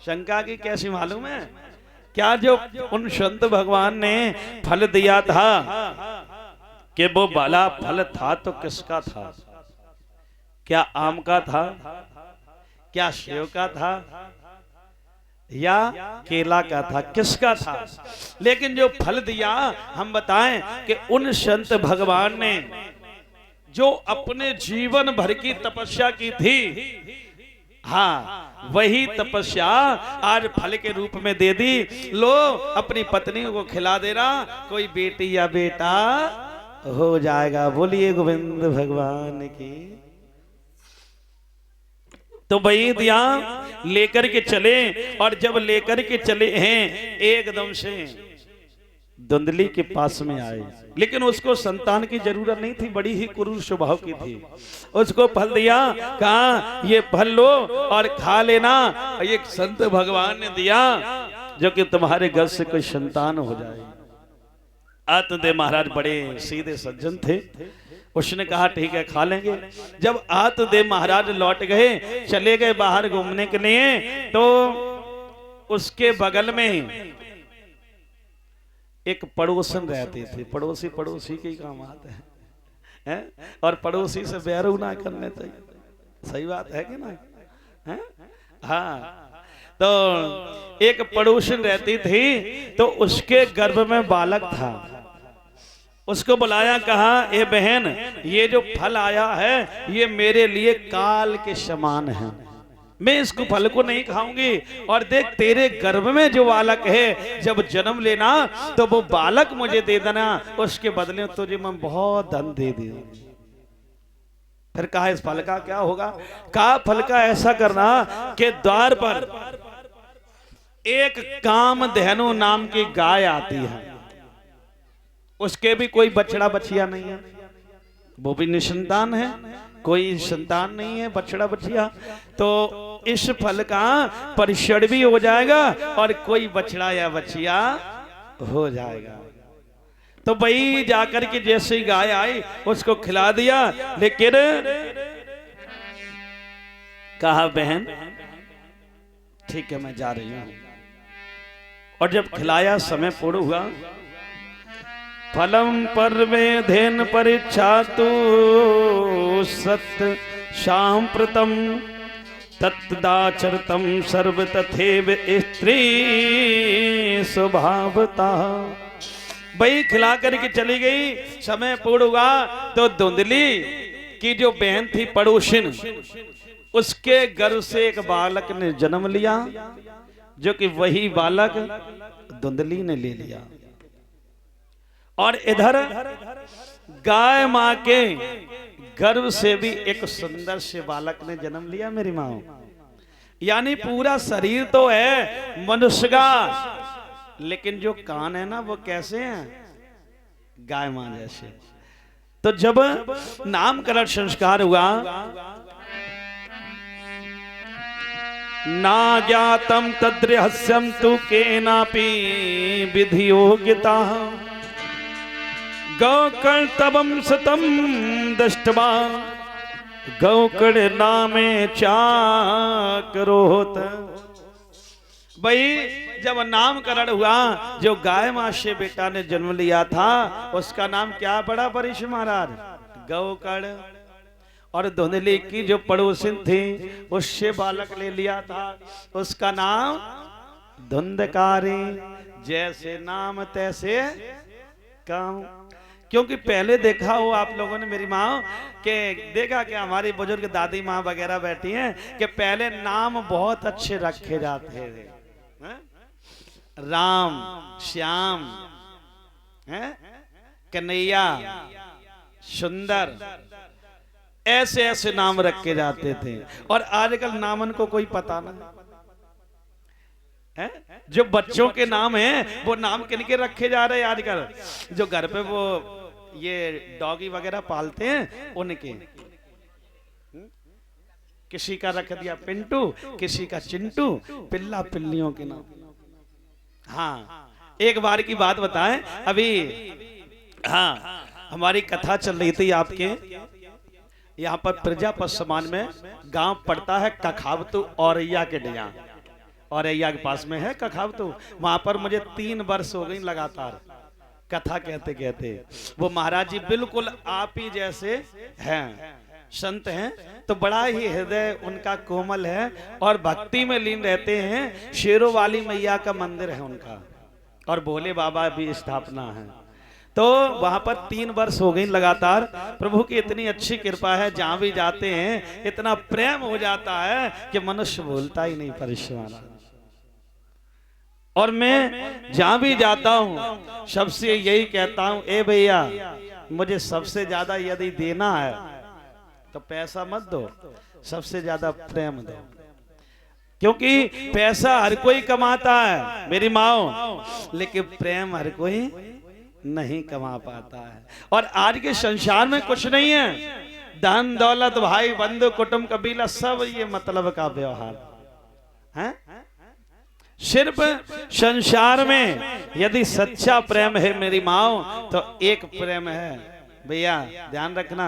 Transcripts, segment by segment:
शंका की कैसी मालूम है? क्या जो उन संत भगवान ने फल दिया था कि वो भला फल था तो किसका था? क्या आम का था, क्या सेव का था, या केला का था? किसका था? लेकिन जो फल दिया, हम बताएं कि उन संत भगवान ने जो अपने जीवन भर की तपस्या की थी, हाँ, वही तपस्या आज फल के रूप में दे दी। लो, अपनी पत्नी को खिला दे रहा, कोई बेटी या बेटा हो जाएगा। बोलिए गोविंद भगवान की। तो भाई दिया लेकर के चले, और जब लेकर के चले हैं एकदम से धुंधली के पास में आए, लेकिन उसको संतान की जरूरत नहीं थी, बड़ी ही क्रूर स्वभाव की थी। उसको फल दिया, कहा ये फल लो और खा लेना। एक संत भगवान ने दिया जो कि तुम्हारे घर से कोई संतान हो जाए। आत्मदेव महाराज बड़े सीधे सज्जन थे, उसने कहा ठीक है खा लेंगे। जब आत्मदेव महाराज लौट गए, चले गए बाहर घूमने के लिए, तो उसके बगल में एक पड़ोसन रहते थे। पड़ोसी पड़ोसी के ही काम आते हैं, और पड़ोसी से बैर ना करने चाहिए। सही बात है कि ना? है? हाँ, तो एक पड़ोसन रहती थी, तो उसके गर्भ में बालक था। उसको बुलाया, कहा ए बहन, ये जो फल आया है ये मेरे लिए काल के समान है, मैं इसको फल को नहीं खाऊंगी। और देख तेरे गर्भ में जो बालक है, जब जन्म लेना तो वो बालक मुझे दे देना, उसके बदले तुझे मैं बहुत धन दे दूं। फिर कहा इस फल का क्या होगा? कहा फल का ऐसा करना कि द्वार पर एक कामधेनु नाम की गाय आती है, उसके भी कोई बछड़ा बछिया नहीं है, वो भी निसंतान है, कोई संतान नहीं है, बछड़ा बछिया। तो इस फल का परिषद भी हो जाएगा और कोई बछड़ा या बछिया हो जाएगा। तो भाई जाकर के जैसे ही गाय आई उसको खिला दिया, लेकिन कहा बहन ठीक है मैं जा रही हूं। और जब खिलाया, समय पूर्ण हुआ, फलम परवेधेन परीक्षा तु सत सांप्रतम तत्दाचरतम सर्व तथेव स्त्री स्वभावता। भाई खिला करके चली गई, समय पूर्ण हुआ तो धुंधली की जो बहन थी पड़ोसिन, उसके गर्भ से एक बालक ने जन्म लिया, जो कि वही बालक धुंधली ने ले लिया। और इधर गाय मां के गर्भ से भी एक सुंदर से बालक ने जन्म लिया मेरी मां। यानी पूरा शरीर तो है मनुष्य का, लेकिन जो कान है ना वो कैसे हैं? गाय मां जैसे। तो जब नामकरण संस्कार हुआ, ना ज्ञातम तद्रहस्यम तु केनापि विधि योग्यता गौकर्तवम सतम दष्टवा गौकड़ नामे चाकरोत। भाई जब नामकरण हुआ, जो गाय मां से बेटा ने जन्म लिया था उसका नाम क्या पड़ा परीश महाराज? गौकड़। और धुंधली की जो पड़ोसिन थी उससे बालक ले लिया था, उसका नाम धुंधकारी। जैसे नाम तैसे काम। क्योंकि पहले देखा हो आप लोगों ने मेरी माँ के, देखा कि हमारी बुजुर्ग दादी माँ वगैरह बैठी हैं कि पहले नाम बहुत अच्छे रखे जाते थे, राम, श्याम, कन्हैया, सुंदर, ऐसे ऐसे नाम रखे जाते थे। और आजकल नामन को कोई पता ना है। जो बच्चों के नाम हैं वो नाम किनके रखे जा रहे हैं आजकल? जो घर पे वो ये डॉगी वगैरह पालते हैं उनके। किसी का रख दिया पिंटू, किसी का चिंटू, पिल्ला पिल्लियों के नाम। हाँ, एक बार की बात बताएं, अभी हाँ हमारी कथा चल रही थी आपके यहाँ पर प्रजापत समान में गांव पड़ता है कखावतु औरैया के डिया। और अय्या के पास में है कखावतो, वहां पर मुझे 3 वर्ष हो गई लगातार कथा कहते कहते। वो महाराज जी बिल्कुल आप ही जैसे हैं, संत हैं, तो बड़ा ही हृदय उनका कोमल है और भक्ति में लीन रहते हैं। शेरों वाली मैया का मंदिर है उनका और भोले बाबा भी स्थापना है। तो वहां पर 3 वर्ष हो गई लगातार। प्रभु की इतनी अच्छी कृपा है, जहां भी जाते हैं इतना प्रेम हो जाता है कि मनुष्य भूलता ही नहीं परिश्रम। और मैं जहां भी जाता हूं सबसे यही कहता हूं, ए भैया मुझे सबसे ज्यादा यदि देना है तो पैसा मत दो, सबसे ज्यादा प्रेम दो, क्योंकि पैसा हर कोई कमाता है मेरी माओ, लेकिन प्रेम हर कोई नहीं कमा पाता है। और आज के संसार में कुछ नहीं है, धन दौलत भाई बंधु कुटुंब कबीला सब ये मतलब का व्यवहार है। सिर्फ संसार में यदि सच्चा प्रेम है मेरी माओ तो एक प्रेम है भैया, ध्यान रखना।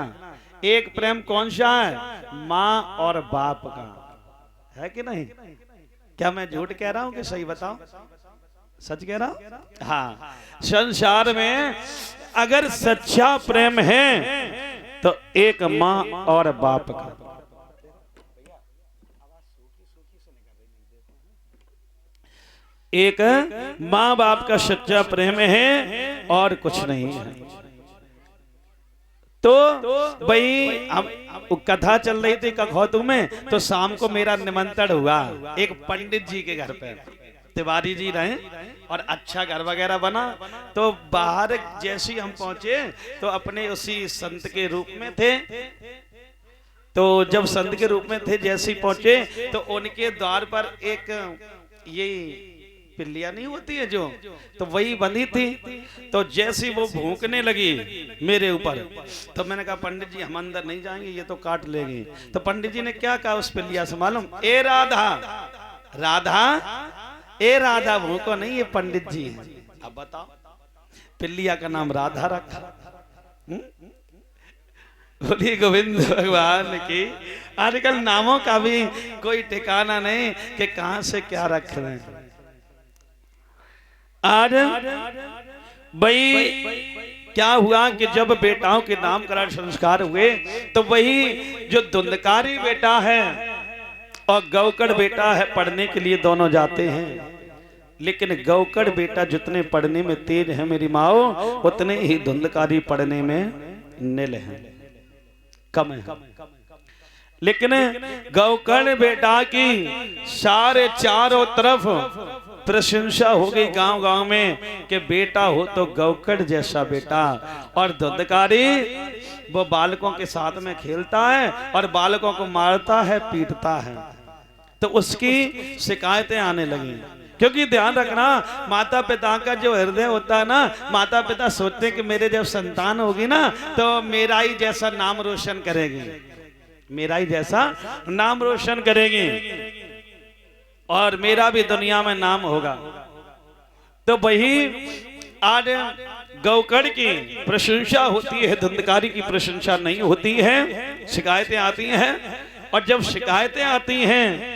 एक प्रेम कौन सा है? माँ और बाप का है कि नहीं? क्या मैं झूठ कह रहा हूं कि सही बताओ? सच कह रहा हूं? हाँ, संसार में अगर सच्चा प्रेम है तो एक माँ और बाप का। एक माँ बाप का सच्चा प्रेम है और कुछ नहीं है। तो भाई हम कथा चल रही थी कखौतू में, तो शाम को मेरा निमंत्रण हुआ एक पंडित जी के घर पे। तिवारी जी रहे और अच्छा घर वगैरह बना। तो बाहर जैसे ही हम पहुंचे तो अपने उसी संत के रूप में थे। तो जब संत के रूप में थे जैसे ही पहुंचे तो उनके द्वार पर एक ये पिल्लियां नहीं होती है जो, तो वही बंधी थी। तो जैसी वो भूखने लगी मेरे ऊपर, तो मैंने कहा पंडित जी हम अंदर नहीं जाएंगे, ये तो काट लेगी। तो पंडित जी ने क्या कहा उस पिल्लिया से मालूम? ए राधा, राधा, ए राधा भूखो नहीं, ये पंडित जी हैं। अब बताओ, पिल्लिया का नाम राधा रखा। बोलिए गोविंद भगवान की। आजकल नामों का भी कोई ठिकाना नहीं कि कहां से क्या रख रहे हैं। आज भाई क्या हुआ कि जब बेटाओं के नामकरण संस्कार हुए तो वही जो धुंधकारी बेटा है और गौकड़ बेटा है पढ़ने के लिए दोनों जाते हैं। लेकिन गौकड़ बेटा जितने पढ़ने में तेज है मेरी माओ, उतने ही धुंधकारी पढ़ने में निल है, कम है। लेकिन गौकर्ण बेटा की सारे चारों तरफ प्रशंसा हो गई गांव गांव में कि बेटा हो तो गौकर्ण जैसा बेटा। और धुंधकारी वो बालकों के साथ में खेलता है और बालकों को मारता है, पीटता है। तो उसकी शिकायतें आने लगी। क्योंकि ध्यान रखना, माता पिता का जो हृदय होता है ना, माता पिता सोचते हैं कि मेरे जब संतान होगी ना तो मेरा ही जैसा नाम रोशन करेगी, मेरा ही जैसा नाम रोशन करेगी और मेरा भी दुनिया में नाम होगा। तो वही आज गौकर्ण की प्रशंसा होती है, धुंधकारी की प्रशंसा नहीं होती है। शिकायतें आती हैं और जब शिकायतें आती हैं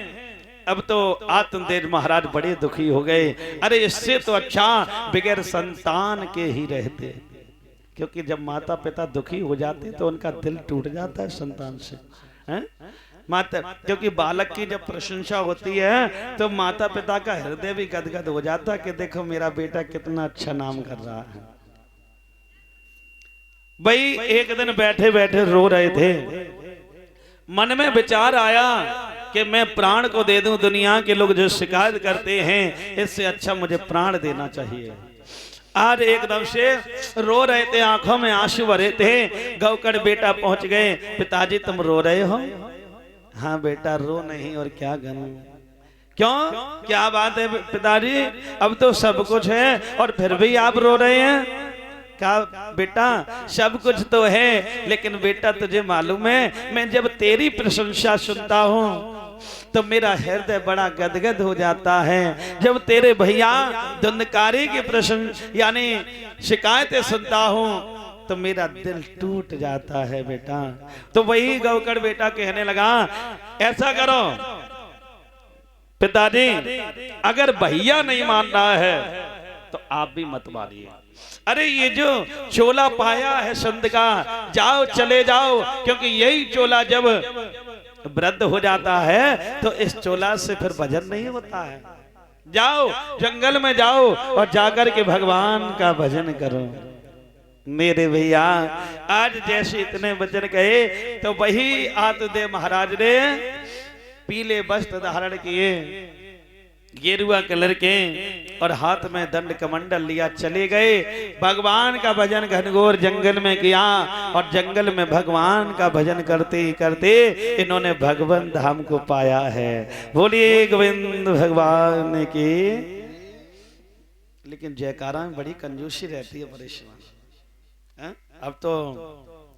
अब तो आत्मदेव महाराज बड़े दुखी हो गए। अरे इससे तो अच्छा बगैर संतान के ही रहते, क्योंकि जब माता पिता दुखी हो जाते तो उनका दिल टूट जाता है संतान से, हैं? माता, क्योंकि बालक की जब प्रशंसा होती है तो माता पिता का हृदय भी गदगद हो जाता है कि देखो मेरा बेटा कितना अच्छा नाम कर रहा है। भाई एक दिन बैठे बैठे रो रहे थे, मन में विचार आया कि मैं प्राण को दे दूं, दुनिया के लोग जो शिकायत करते हैं इससे अच्छा मुझे प्राण देना चाहिए। आज एकदम से रो रहे थे, आंखों में आंसू भरे थे। गौकर्ण बेटा पहुंच गए। पिताजी तुम रो रहे हो? हाँ बेटा रो नहीं और क्या करूं। क्यों, क्या बात है पिताजी? अब तो सब कुछ है और फिर भी आप रो रहे हैं? कहा बेटा सब कुछ तो है, लेकिन बेटा तुझे मालूम है मैं जब तेरी प्रशंसा सुनता हूँ तो मेरा हृदय बड़ा गदगद हो जाता है। जब तेरे भैया धुंधकारी की प्रशंसा यानी शिकायतें सुनता हूँ तो मेरा दिल टूट जाता है बेटा। तो वही गौकर्ण बेटा कहने लगा ऐसा करो, पिताजी अगर भैया नहीं मान रहा है तो आप भी मत मानिए। अरे ये जो चोला पाया है संत का, जाओ चले जाओ, क्योंकि यही चोला जब वृद्ध हो जाता है तो इस चोला से फिर भजन नहीं होता है। जाओ जंगल में जाओ और जाकर के भगवान का भजन करो। मेरे भैया आज जैसे इतने वचन कहे तो वही आत्मदेव महाराज ने पीले वस्त्र धारण किए, गेरुआ कलर के, और हाथ में दंड कमंडल लिया चले गए। भगवान का भजन घनघोर जंगल में किया और जंगल में भगवान का भजन करते ही करते इन्होंने भगवान धाम को पाया है। बोलिए गोविंद भगवान की। लेकिन जयकारा में बड़ी कंजूसी रहती है परेशान। अब तो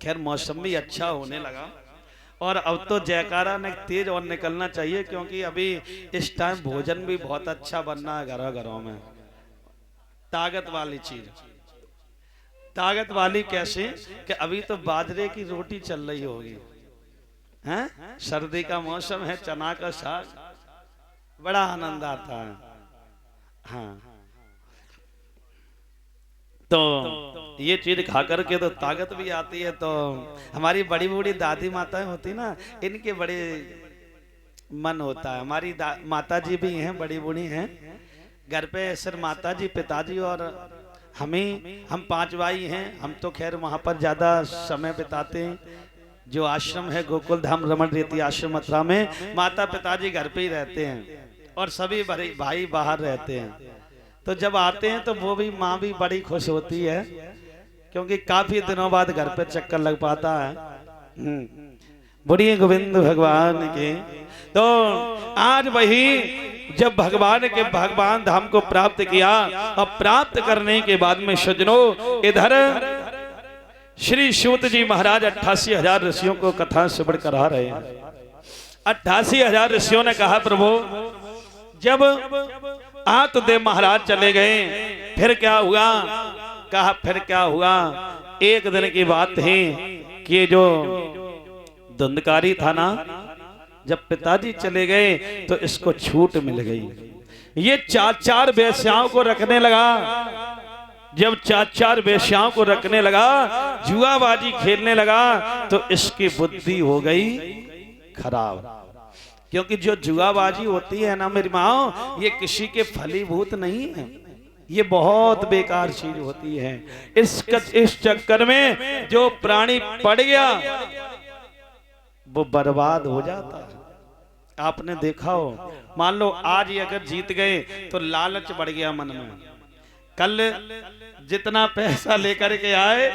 खैर मौसम भी अच्छा होने लगा और अब तो जयकारा ने तेज और निकलना चाहिए, क्योंकि अभी इस टाइम भोजन भी बहुत अच्छा बनना है घरों घरों में। ताकत वाली चीज, ताकत वाली कैसे कि अभी तो बाजरे की रोटी चल रही होगी, हैं? सर्दी का मौसम है, चना का साग, बड़ा आनंद आता है। हाँ, तो ये चीज खा करके तो ताकत भी आती है। तो हमारी बड़ी बूढ़ी दादी माताएं होती ना, इनके बड़े मन होता है। हमारी माता जी भी हैं, बड़ी बूढ़ी हैं, घर पे सिर्फ माता जी, पिताजी और हम 5 भाई हैं। हम तो खैर वहां पर ज्यादा समय बिताते हैं। जो आश्रम है गोकुल धाम रमण रेती आश्रम मथुरा में, माता पिताजी घर पे ही रहते हैं और सभी भाई बाहर रहते हैं। तो जब आते हैं तो वो भी माँ भी बड़ी खुश होती है, क्योंकि काफी दिनों बाद घर पे चक्कर लग पाता है। बोलिए गोविंद भगवान के। तो आज वही जब भगवान धाम को प्राप्त किया और प्राप्त करने के बाद में सज्जनों इधर श्री सूत जी महाराज 88,000 ऋषियों को कथा श्रवण करा रहे हैं। 88,000 ऋषियों ने कहा प्रभु जब आत्मदेव महाराज चले गए फिर क्या हुआ? कहा फिर क्या हुआ? एक दिन की बात है कि जो धुंधकारी था ना, जब पिताजी चले गए तो इसको छूट मिल गई। ये 4 वेश्याओं को रखने लगा। जब 4 वेश्याओं को रखने लगा, जुआबाजी खेलने लगा, तो इसकी बुद्धि हो गई खराब। क्योंकि जो जुआबाजी होती है ना मेरी माँ, ये किसी के फलीभूत नहीं है, ये बहुत बेकार चीज होती है। इस चक्कर में जो प्राणी पड़ गया वो बर्बाद हो जाता है। आपने देखा हो, मान लो आज ही अगर जीत गए तो लालच बढ़ गया मन में, कल जितना पैसा लेकर के आए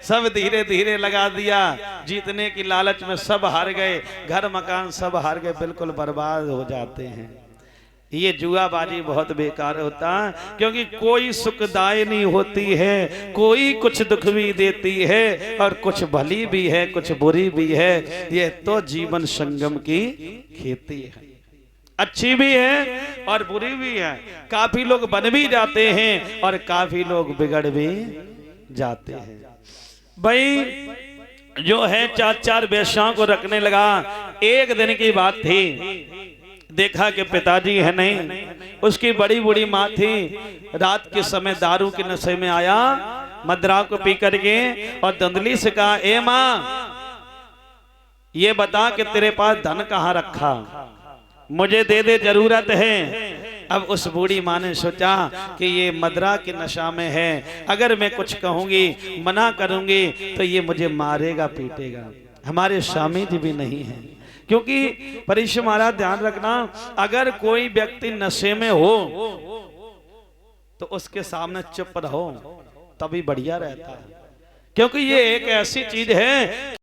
सब धीरे धीरे लगा दिया, जीतने की लालच में सब हार गए, घर मकान सब हार गए, बिल्कुल बर्बाद हो जाते हैं। ये जुआबाजी बहुत बेकार होता है, क्योंकि कोई सुखदायिनी होती है, कोई कुछ दुख भी देती है और कुछ भली भी है, कुछ बुरी भी है। ये तो जीवन संगम की खेती है, अच्छी भी है और बुरी भी है। काफी लोग बन भी जाते हैं और काफी लोग बिगड़ भी जाते हैं। भाई जो है 4 वेश्याओं को रखने लगा। एक दिन की बात थी, देखा कि पिताजी है नहीं, उसकी बड़ी बूढ़ी माँ थी। रात के समय दारू के नशे में आया, मदरा को पी करके, और धुंधली से कहा ए माँ ये बता कि तेरे पास धन कहाँ रखा, मुझे दे दे, जरूरत है। अब उस बूढ़ी माँ ने सोचा कि ये मदरा के नशा में है, अगर मैं कुछ कहूंगी, मना करूंगी तो ये मुझे मारेगा पीटेगा। हमारे स्वामी जी भी नहीं है, क्योंकि परिश्रम महाराज ध्यान रखना, अगर कोई व्यक्ति नशे में हो तो उसके सामने चुप रहो, तभी बढ़िया रहता है। क्योंकि ये एक ऐसी चीज है